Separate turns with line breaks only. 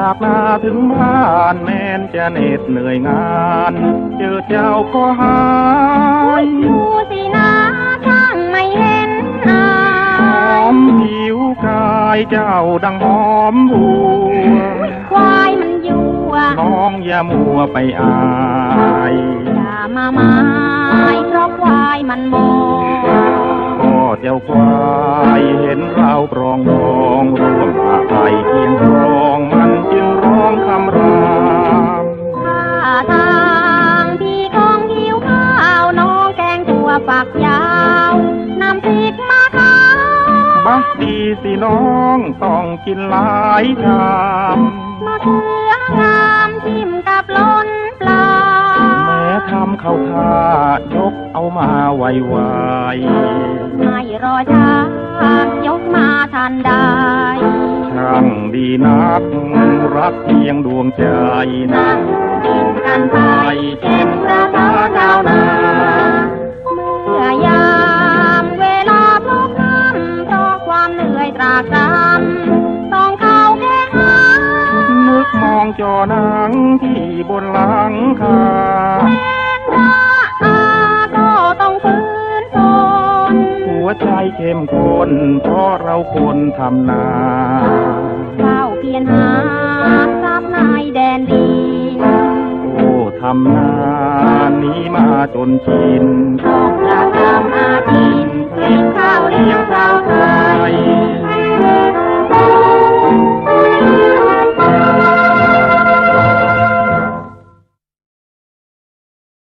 จากนาถึงบ้านแม้นจะเหน็ดเหนื่อยงานเจอเจ้าก็หาย
ดูสินะช่างไม่เห็นอาย
หอมผิวกายเจ้าดังหอมบัว
ควายมันยั่ว
น้องอย่ามัวไปอาย
อย่ามาหมายเพราะควายมันมอง
ก็เจ้าควายเห็นเราปรองน้องร่วมอะไรเคียงครองมันจึงร้องคำราม
ท่าทางพี่ของหิวข้าวน้องแกงตัวฝักยาวนำพริกมาขาว
บักดีสิน้องต้องกินหลายชาม
มะเขืองามชิมกับล้นปลา
แม้ทำเข้าท่ายกเอามาไวๆ
ไม่รอช้ายกมาทันได้
ช่างดีนักรักเพียงดวงใจนั่ง
กินกันไปเจ็บกระเพาะเจ้านาเมื่อยามเวลาพบค่ำเพราะความเหนื่อยตรากตรำต้องเข้าแก้หา
นึกมองจอหนังที่บนหลังคา
ก็ต้องฟื้นทน
หัวใจเข้มข้นเพราะเราคนทำนา
เฝ้าเพียรหาทรัพย์ในแดนดิน
โอ้ทำนานี้มาจนชิน
ต้อง